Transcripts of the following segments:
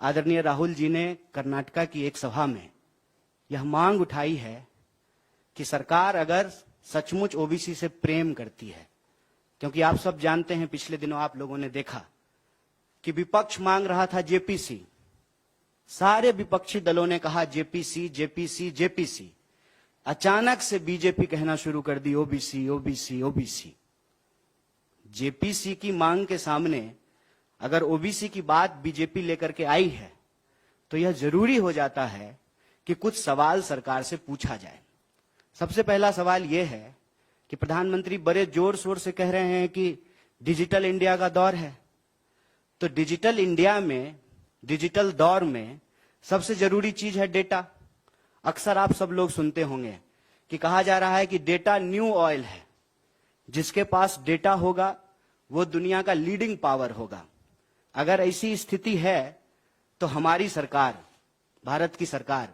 आदरणीय राहुल जी ने कर्नाटका की एक सभा में यह मांग उठाई है कि सरकार अगर सचमुच ओबीसी से प्रेम करती है, क्योंकि आप सब जानते हैं पिछले दिनों आप लोगों ने देखा कि विपक्ष मांग रहा था जेपीसी, सारे विपक्षी दलों ने कहा जेपीसी जेपीसी जेपीसी, अचानक से बीजेपी कहना शुरू कर दी ओबीसी ओबीसी ओबीसी। जेपीसी की मांग के सामने अगर ओबीसी की बात बीजेपी लेकर के आई है तो यह जरूरी हो जाता है कि कुछ सवाल सरकार से पूछा जाए। सबसे पहला सवाल यह है कि प्रधानमंत्री बड़े जोर शोर से कह रहे हैं कि डिजिटल इंडिया का दौर है, तो डिजिटल इंडिया में, डिजिटल दौर में सबसे जरूरी चीज है डेटा। अक्सर आप सब लोग सुनते होंगे कि कहा जा रहा है कि डेटा न्यू ऑयल है, जिसके पास डेटा होगा वो दुनिया का लीडिंग पावर होगा। अगर ऐसी स्थिति है तो हमारी सरकार, भारत की सरकार,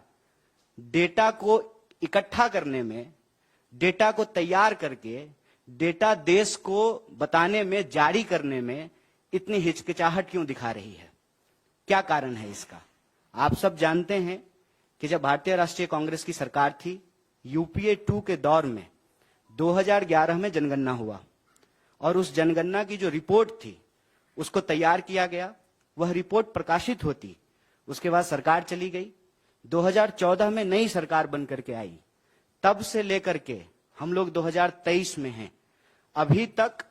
डेटा को इकट्ठा करने में, डेटा को तैयार करके डेटा देश को बताने में, जारी करने में इतनी हिचकिचाहट क्यों दिखा रही है? क्या कारण है इसका? आप सब जानते हैं कि जब भारतीय राष्ट्रीय कांग्रेस की सरकार थी, यूपीए 2 के दौर में 2011 में जनगणना हुआ और उस जनगणना की जो रिपोर्ट थी उसको तैयार किया गया। वह रिपोर्ट प्रकाशित होती, उसके बाद सरकार चली गई। 2014 में नई सरकार बन करके आई, तब से लेकर के हम लोग 2023 में हैं, अभी तक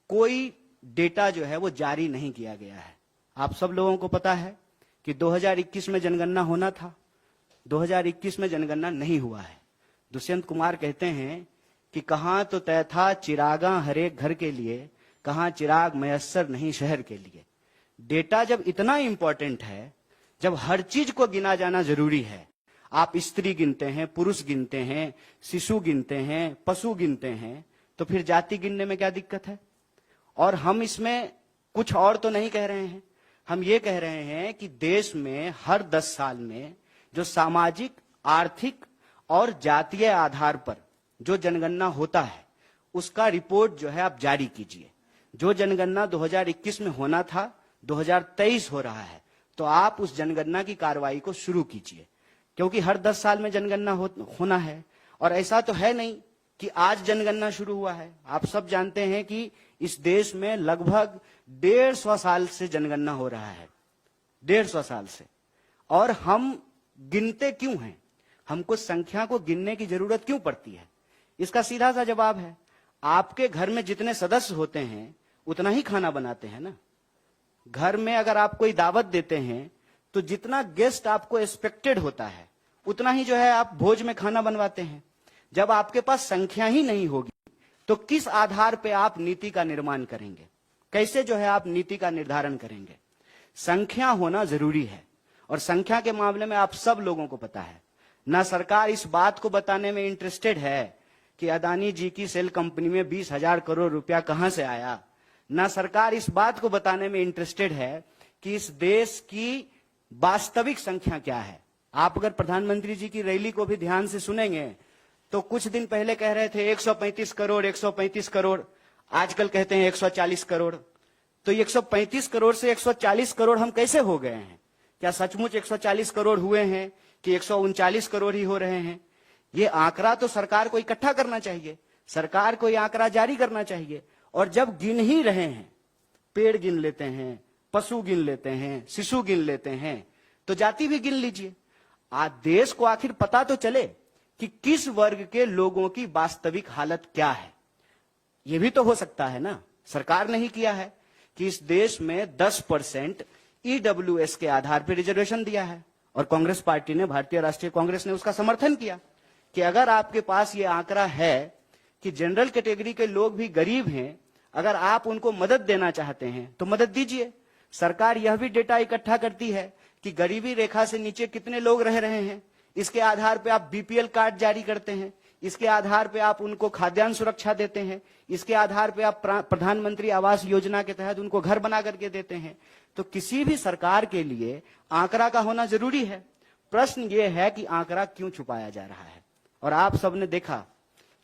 कोई डेटा जो है वो जारी नहीं किया गया है। आप सब लोगों को पता है कि 2021 में जनगणना होना था, 2021 में जनगणना नहीं हुआ है। दुष्यंत कुमार कहते हैं कि कहां तो तय था चिरागा हर एक घर के लिए, कहां चिराग मयस्सर नहीं शहर के लिए। डेटा जब इतना इंपॉर्टेंट है, जब हर चीज को गिना जाना जरूरी है, आप स्त्री गिनते हैं, पुरुष गिनते हैं, शिशु गिनते हैं, पशु गिनते हैं, तो फिर जाति गिनने में क्या दिक्कत है? और हम इसमें कुछ और तो नहीं कह रहे हैं, हम ये कह रहे हैं कि देश में हर 10 साल में जो सामाजिक, आर्थिक और जातीय आधार पर जो जनगणना होता है उसका रिपोर्ट जो है आप जारी कीजिए। जो जनगणना 2021 में होना था 2023 हो रहा है, तो आप उस जनगणना की कार्रवाई को शुरू कीजिए, क्योंकि हर 10 साल में जनगणना होना है। और ऐसा तो है नहीं कि आज जनगणना शुरू हुआ है। आप सब जानते हैं कि इस देश में लगभग 150 साल से जनगणना हो रहा है, 150 साल से। और हम गिनते क्यों हैं? हमको संख्या को गिनने की जरूरत क्यों पड़ती है? इसका सीधा सा जवाब है, आपके घर में जितने सदस्य होते हैं उतना ही खाना बनाते हैं ना। घर में अगर आप कोई दावत देते हैं तो जितना गेस्ट आपको एक्सपेक्टेड होता है उतना ही जो है आप भोज में खाना बनवाते हैं। जब आपके पास संख्या ही नहीं होगी तो किस आधार पे आप नीति का निर्माण करेंगे? कैसे जो है आप नीति का निर्धारण करेंगे? संख्या होना जरूरी है। और संख्या के मामले में आप सब लोगों को पता है, ना सरकार इस बात को बताने में इंटरेस्टेड है कि अदानी जी की सेल कंपनी में 20,000 करोड़ रुपया कहां से आया, ना सरकार इस बात को बताने में इंटरेस्टेड है कि इस देश की वास्तविक संख्या क्या है। आप अगर प्रधानमंत्री जी की रैली को भी ध्यान से सुनेंगे तो कुछ दिन पहले कह रहे थे 135 करोड़ 135 करोड़, आजकल कहते हैं 140 करोड़। तो 135 करोड़ से 140 करोड़ हम कैसे हो गए हैं? क्या सचमुच 140 करोड़ हुए हैं कि 139 करोड़ ही हो रहे हैं? ये आंकड़ा तो सरकार को इकट्ठा करना चाहिए, सरकार को ये आंकड़ा जारी करना चाहिए। और जब गिन ही रहे हैं, पेड़ गिन लेते हैं, पशु गिन लेते हैं, शिशु गिन लेते हैं, तो जाति भी गिन लीजिए। आज देश को आखिर पता तो चले कि किस वर्ग के लोगों की वास्तविक हालत क्या है। यह भी तो हो सकता है ना। सरकार ने ही किया है कि इस देश में 10% ईडब्ल्यूएस के आधार पर रिजर्वेशन दिया है, और कांग्रेस पार्टी ने, भारतीय राष्ट्रीय कांग्रेस ने उसका समर्थन किया कि अगर आपके पास ये आंकड़ा है कि जनरल कैटेगरी के लोग भी गरीब हैं, अगर आप उनको मदद देना चाहते हैं तो मदद दीजिए। सरकार यह भी डेटा इकट्ठा करती है कि गरीबी रेखा से नीचे कितने लोग रह रहे हैं, इसके आधार पर आप बीपीएल कार्ड जारी करते हैं, इसके आधार पर आप उनको खाद्यान्न सुरक्षा देते हैं, इसके आधार पर आप प्रधानमंत्री आवास योजना के तहत उनको घर बना करके देते हैं। तो किसी भी सरकार के लिए आंकड़ा का होना जरूरी है। प्रश्न यह है कि आंकड़ा क्यों छुपाया जा रहा है? और आप सबने देखा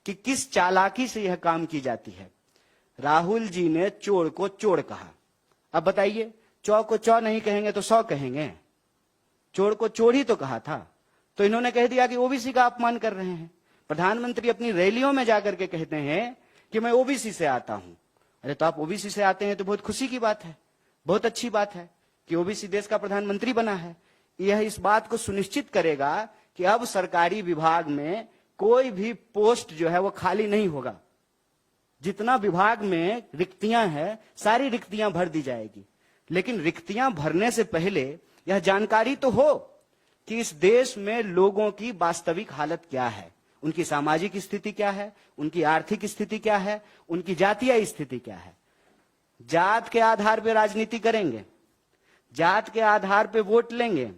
कि किस चालाकी से यह काम की जाती है। राहुल जी ने चोर को चोर कहा। अब बताइए, चौ को चौ नहीं कहेंगे तो 100 कहेंगे? चोर को चोर ही तो कहा था, तो इन्होंने कह दिया कि ओबीसी का अपमान कर रहे हैं। प्रधानमंत्री अपनी रैलियों में जाकर के कहते हैं कि मैं ओबीसी से आता हूं। अरे तो आप ओबीसी से आते हैं तो बहुत खुशी की बात है, बहुत अच्छी बात है कि ओबीसी देश का प्रधानमंत्री बना है। यह इस बात को सुनिश्चित करेगा कि अब सरकारी विभाग में कोई भी पोस्ट जो है वो खाली नहीं होगा। जितना विभाग में रिक्तियां हैं, सारी रिक्तियां भर दी जाएगी। लेकिन रिक्तियां भरने से पहले यह जानकारी तो हो कि इस देश में लोगों की वास्तविक हालत क्या है, उनकी सामाजिक स्थिति क्या है, उनकी आर्थिक स्थिति क्या है, उनकी जातीय स्थिति क्या है। जात के आधार पर राजनीति करेंगे, जात के आधार पर वोट लेंगे,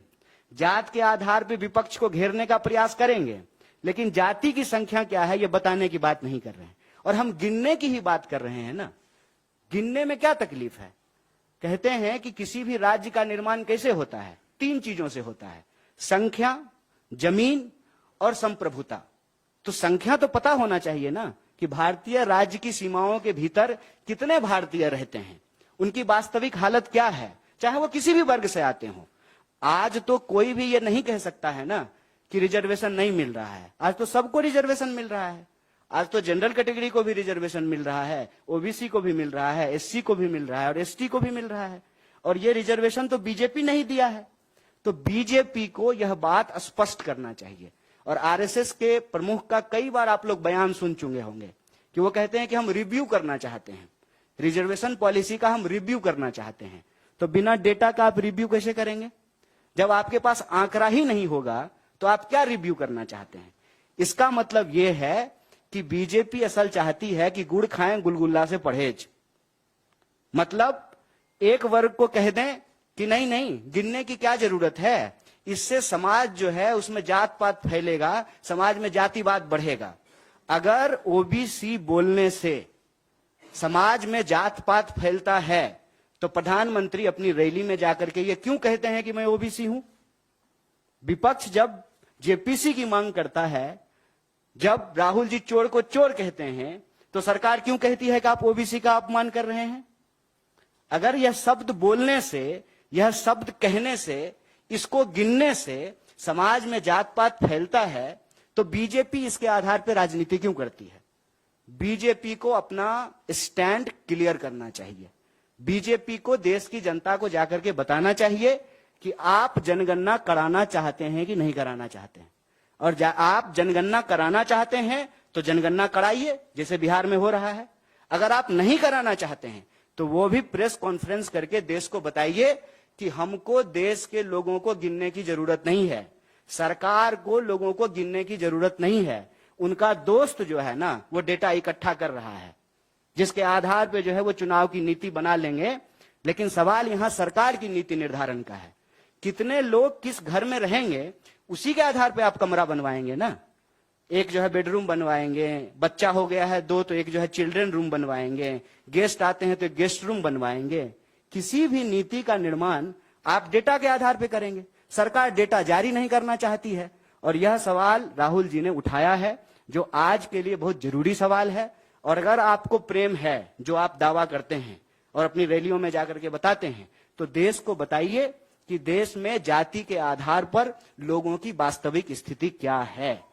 जात के आधार पर विपक्ष को घेरने का प्रयास करेंगे, लेकिन जाति की संख्या क्या है यह बताने की बात नहीं कर रहे हैं। और हम गिनने की ही बात कर रहे हैं ना। गिनने में क्या तकलीफ है? कहते हैं कि किसी भी राज्य का निर्माण कैसे होता है? 3 चीजों से होता है, संख्या, जमीन और संप्रभुता। तो संख्या तो पता होना चाहिए ना कि भारतीय राज्य की सीमाओं के भीतर कितने भारतीय रहते हैं, उनकी वास्तविक हालत क्या है, चाहे वो किसी भी वर्ग से आते हो। आज तो कोई भी ये नहीं कह सकता है ना कि रिजर्वेशन नहीं मिल रहा है। आज तो सबको रिजर्वेशन मिल रहा है। आज तो जनरल कैटेगरी को भी रिजर्वेशन मिल रहा है, ओबीसी को भी मिल रहा है, एससी को भी मिल रहा है और एसटी को भी मिल रहा है। और ये रिजर्वेशन तो बीजेपी नहीं दिया है। तो बीजेपी को यह बात स्पष्ट करना चाहिए। और आरएसएस के प्रमुख का कई बार आप लोग बयान सुन चुके होंगे कि वो कहते हैं कि हम रिव्यू करना चाहते हैं, रिजर्वेशन पॉलिसी का हम रिव्यू करना चाहते हैं। तो बिना डेटा का आप रिव्यू कैसे करेंगे? जब आपके पास आंकड़ा ही नहीं होगा तो आप क्या रिव्यू करना चाहते हैं? इसका मतलब यह है कि बीजेपी असल चाहती है कि गुड़ खाएं गुलगुल्ला से परहेज। मतलब एक वर्ग को कह दें कि नहीं नहीं, गिनने की क्या जरूरत है, इससे समाज जो है उसमें जात पात फैलेगा, समाज में जातिवाद बढ़ेगा। अगर ओबीसी बोलने से समाज में जात पात फैलता है तो प्रधानमंत्री अपनी रैली में जाकर के ये क्यों कहते हैं कि मैं ओबीसी हूं? विपक्ष जब जेपीसी की मांग करता है, जब राहुल जी चोर को चोर कहते हैं, तो सरकार क्यों कहती है कि आप ओबीसी का अपमान कर रहे हैं? अगर यह शब्द बोलने से, यह शब्द कहने से, इसको गिनने से समाज में जात पात फैलता है तो बीजेपी इसके आधार पर राजनीति क्यों करती है? बीजेपी को अपना स्टैंड क्लियर करना चाहिए। बीजेपी को देश की जनता को जाकर के बताना चाहिए कि आप जनगणना कराना चाहते हैं कि नहीं कराना चाहते हैं। और आप जनगणना कराना चाहते हैं तो जनगणना कराइए, जैसे बिहार में हो रहा है। अगर आप नहीं कराना चाहते हैं तो वो भी प्रेस कॉन्फ्रेंस करके देश को बताइए कि हमको देश के लोगों को गिनने की जरूरत नहीं है, सरकार को लोगों को गिनने की जरूरत नहीं है। उनका दोस्त जो है ना वो डेटा इकट्ठा कर रहा है, जिसके आधार पे जो है वो चुनाव की नीति बना लेंगे। लेकिन सवाल यहां सरकार की नीति निर्धारण का है। कितने लोग किस घर में रहेंगे उसी के आधार पे आप कमरा बनवाएंगे ना। एक जो है बेडरूम बनवाएंगे, बच्चा हो गया है 2 तो एक जो है चिल्ड्रन रूम बनवाएंगे, गेस्ट आते हैं तो एक गेस्ट रूम बनवाएंगे। किसी भी नीति का निर्माण आप डेटा के आधार पे करेंगे। सरकार डेटा जारी नहीं करना चाहती है और यह सवाल राहुल जी ने उठाया है, जो आज के लिए बहुत जरूरी सवाल है। और अगर आपको प्रेम है, जो आप दावा करते हैं और अपनी रैलियों में जाकर के बताते हैं, तो देश को बताइए कि देश में जाति के आधार पर लोगों की वास्तविक स्थिति क्या है।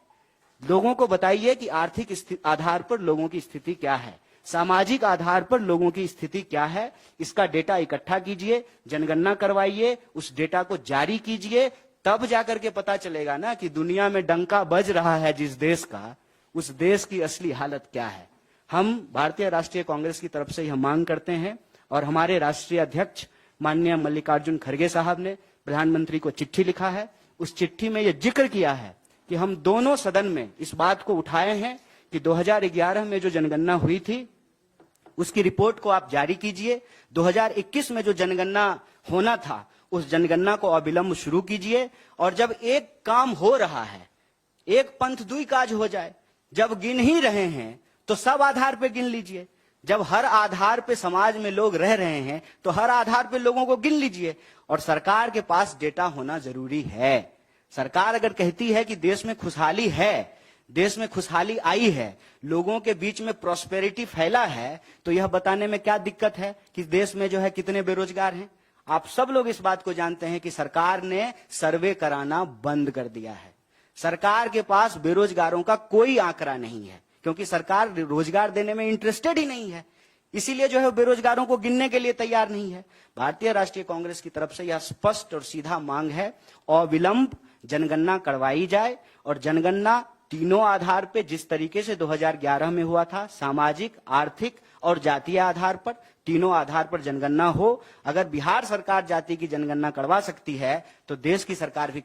लोगों को बताइए कि आर्थिक आधार पर लोगों की स्थिति क्या है, सामाजिक आधार पर लोगों की स्थिति क्या है। इसका डेटा इकट्ठा कीजिए, जनगणना करवाइए, उस डेटा को जारी कीजिए, तब जाकर के पता चलेगा ना कि दुनिया में डंका बज रहा है जिस देश का, उस देश की असली हालत क्या है। हम भारतीय राष्ट्रीय कांग्रेस की तरफ से यह मांग करते हैं और हमारे राष्ट्रीय अध्यक्ष माननीय मल्लिकार्जुन खड़गे साहब ने प्रधानमंत्री को चिट्ठी लिखा है। उस चिट्ठी में यह जिक्र किया है कि हम दोनों सदन में इस बात को उठाए हैं कि 2011 में जो जनगणना हुई थी उसकी रिपोर्ट को आप जारी कीजिए। 2021 में जो जनगणना होना था उस जनगणना को अविलंब शुरू कीजिए। और जब एक काम हो रहा है, एक पंथ दुई काज हो जाए, जब गिन ही रहे हैं तो सब आधार पे गिन लीजिए। जब हर आधार पे समाज में लोग रह रहे हैं तो हर आधार पे लोगों को गिन लीजिए। और सरकार के पास डेटा होना जरूरी है। सरकार अगर कहती है कि देश में खुशहाली है, देश में खुशहाली आई है, लोगों के बीच में प्रॉस्पेरिटी फैला है, तो यह बताने में क्या दिक्कत है कि देश में जो है कितने बेरोजगार हैं। आप सब लोग इस बात को जानते हैं कि सरकार ने सर्वे कराना बंद कर दिया है। सरकार के पास बेरोजगारों का कोई आंकड़ा नहीं है, क्योंकि सरकार रोजगार देने में इंटरेस्टेड ही नहीं है। इसीलिए जो है बेरोजगारों को गिनने के लिए तैयार नहीं है। भारतीय राष्ट्रीय कांग्रेस की तरफ से यह स्पष्ट और सीधा मांग है, अविलंब जनगणना करवाई जाए और जनगणना तीनों आधार पे, जिस तरीके से 2011 में हुआ था, सामाजिक, आर्थिक और जातीय आधार पर, तीनों आधार पर जनगणना हो। अगर बिहार सरकार जाति की जनगणना करवा सकती है तो देश की सरकार भी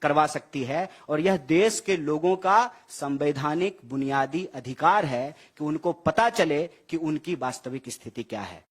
करवा सकती है, और यह देश के लोगों का संवैधानिक बुनियादी अधिकार है कि उनको पता चले कि उनकी वास्तविक स्थिति क्या है।